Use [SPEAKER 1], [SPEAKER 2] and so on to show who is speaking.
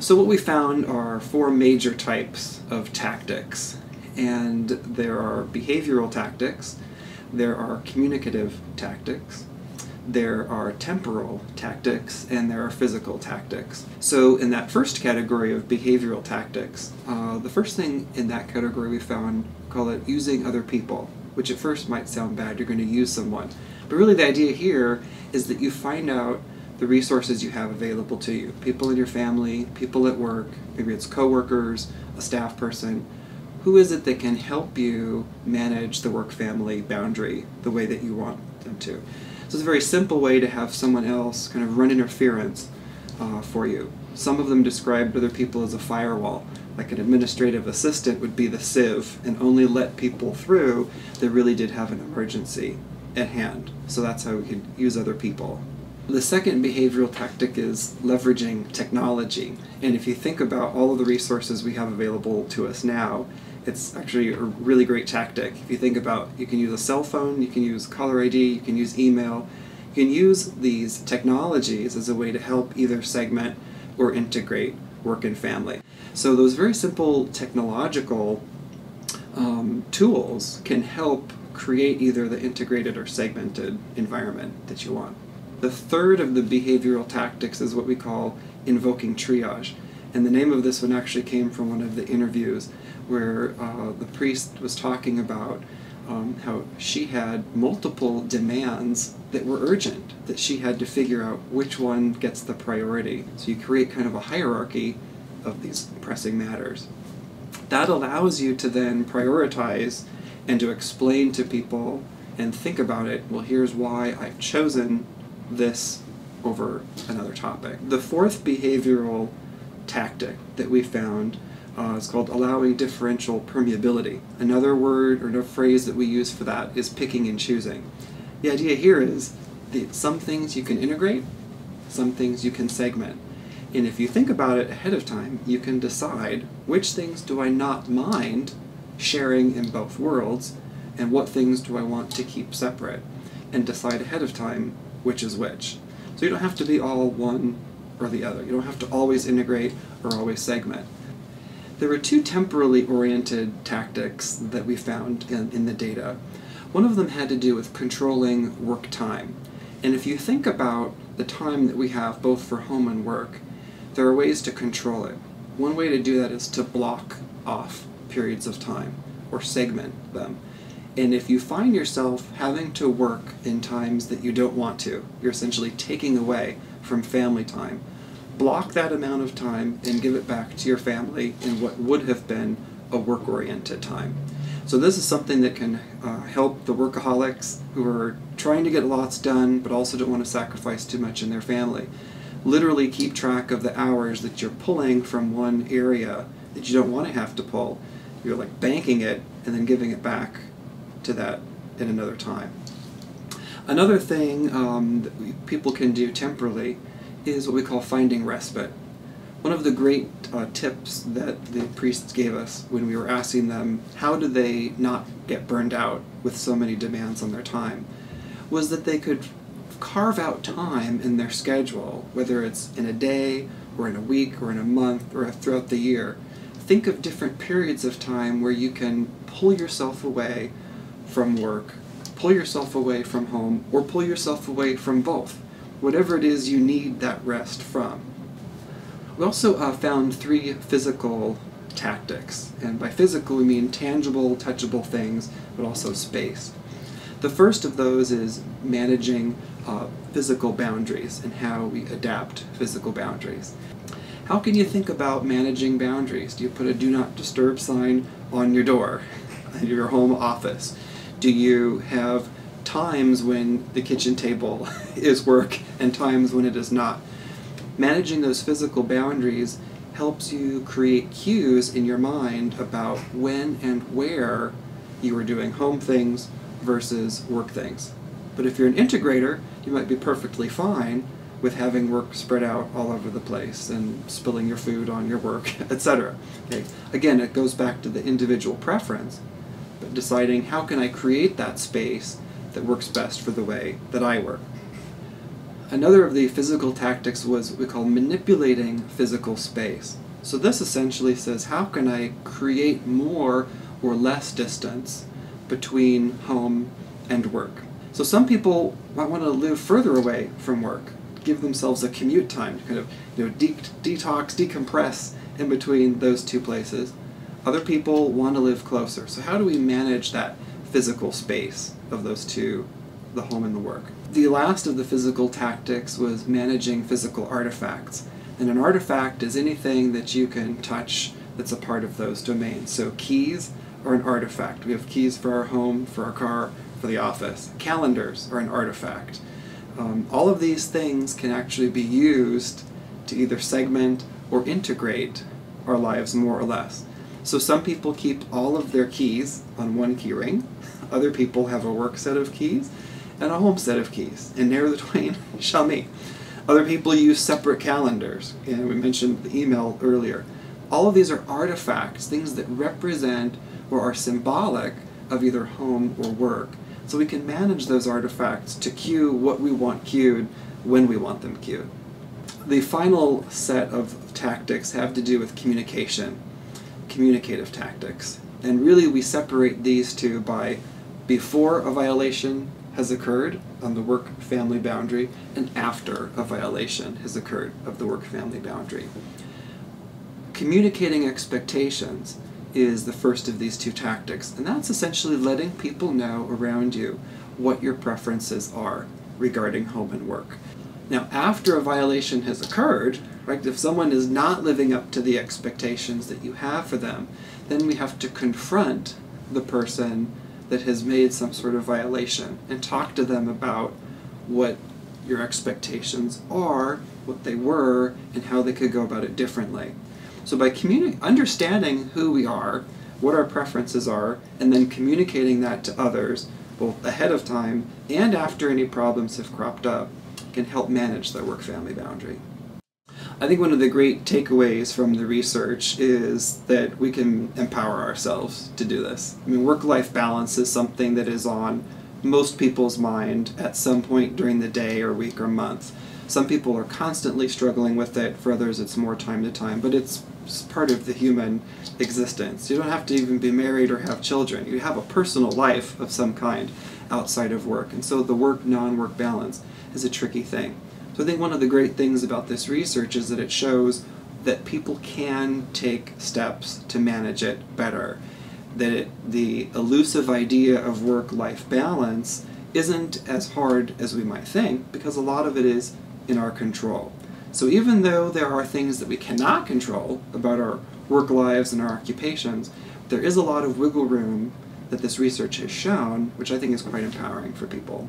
[SPEAKER 1] So what we found are four major types of tactics, and there are behavioral tactics, there are communicative tactics, there are temporal tactics, and there are physical tactics. So in that first category of behavioral tactics, the first thing in that category we found, call it using other people, which at first might sound bad, you're going to use someone. But really the idea here is that you find out the resources you have available to you. People in your family, people at work, maybe it's coworkers, a staff person. Who is it that can help you manage the work-family boundary the way that you want them to? So it's a very simple way to have someone else kind of run interference for you. Some of them described other people as a firewall, like an administrative assistant would be the sieve and only let people through that really did have an emergency at hand. So that's how we could use other people. The second behavioral tactic is leveraging technology. And if you think about all of the resources we have available to us now, it's actually a really great tactic. If you think about, you can use a cell phone, you can use caller ID, you can use email, you can use these technologies as a way to help either segment or integrate work and family. So those very simple technological tools can help create either the integrated or segmented environment that you want. The third of the behavioral tactics is what we call invoking triage. And the name of this one actually came from one of the interviews where the priest was talking about how she had multiple demands that were urgent, that she had to figure out which one gets the priority. So you create kind of a hierarchy of these pressing matters. That allows you to then prioritize and to explain to people and think about it, well, here's why I've chosen this over another topic. The fourth behavioral tactic that we found is called allowing differential permeability. Another word or another phrase that we use for that is picking and choosing. The idea here is that some things you can integrate, some things you can segment. And if you think about it ahead of time, you can decide which things do I not mind sharing in both worlds, and what things do I want to keep separate, and decide ahead of time which is which. So you don't have to be all one or the other. You don't have to always integrate or always segment. There were two temporally oriented tactics that we found in the data. One of them had to do with controlling work time. And if you think about the time that we have both for home and work, there are ways to control it. One way to do that is to block off periods of time or segment them. And if you find yourself having to work in times that you don't want to, you're essentially taking away from family time, block that amount of time and give it back to your family in what would have been a work-oriented time. So this is something that can help the workaholics who are trying to get lots done but also don't want to sacrifice too much in their family. Literally keep track of the hours that you're pulling from one area that you don't want to have to pull. You're like banking it and then giving it back to that in another time. Another thing that people can do temporarily is what we call finding respite. One of the great tips that the priests gave us when we were asking them how do they not get burned out with so many demands on their time was that they could carve out time in their schedule, whether it's in a day or in a week or in a month or throughout the year. Think of different periods of time where you can pull yourself away from work, pull yourself away from home, or pull yourself away from both. Whatever it is you need that rest from. We also found three physical tactics, and by physical we mean tangible, touchable things, but also space. The first of those is managing physical boundaries and how we adapt physical boundaries. How can you think about managing boundaries? Do you put a do not disturb sign on your door in your home office? Do you have times when the kitchen table is work and times when it is not? Managing those physical boundaries helps you create cues in your mind about when and where you are doing home things versus work things. But if you're an integrator, you might be perfectly fine with having work spread out all over the place and spilling your food on your work, etc. Okay. Again, it goes back to the individual preference, but deciding how can I create that space that works best for the way that I work. Another of the physical tactics was what we call manipulating physical space. So this essentially says, how can I create more or less distance between home and work? So some people might want to live further away from work, give themselves a commute time to kind of detox, decompress in between those two places. Other people want to live closer. So how do we manage that physical space of those two, the home and the work? The last of the physical tactics was managing physical artifacts. And an artifact is anything that you can touch that's a part of those domains. So keys are an artifact. We have keys for our home, for our car, for the office. Calendars are an artifact. All of these things can actually be used to either segment or integrate our lives more or less. So some people keep all of their keys on one key ring. Other people have a work set of keys and a home set of keys, and ne'er the twain shall meet. Other people use separate calendars, and we mentioned the email earlier. All of these are artifacts, things that represent or are symbolic of either home or work. So we can manage those artifacts to cue what we want cued when we want them cued. The final set of tactics have to do with communication, communicative tactics. And really we separate these two by before a violation has occurred on the work-family boundary and after a violation has occurred of the work-family boundary. Communicating expectations is the first of these two tactics, and that's essentially letting people know around you what your preferences are regarding home and work. Now, after a violation has occurred, right, if someone is not living up to the expectations that you have for them, then we have to confront the person that has made some sort of violation and talk to them about what your expectations are, what they were, and how they could go about it differently. So by understanding who we are, what our preferences are, and then communicating that to others, both ahead of time and after any problems have cropped up, can help manage their work-family boundary. I think one of the great takeaways from the research is that we can empower ourselves to do this. I mean, work-life balance is something that is on most people's mind at some point during the day or week or month. Some people are constantly struggling with it, for others it's more time to time, but it's part of the human existence. You don't have to even be married or have children. You have a personal life of some kind outside of work, and so the work-non-work balance is a tricky thing. So I think one of the great things about this research is that it shows that people can take steps to manage it better. That the elusive idea of work-life balance isn't as hard as we might think, because a lot of it is in our control. So even though there are things that we cannot control about our work lives and our occupations, there is a lot of wiggle room that this research has shown, which I think is quite empowering for people.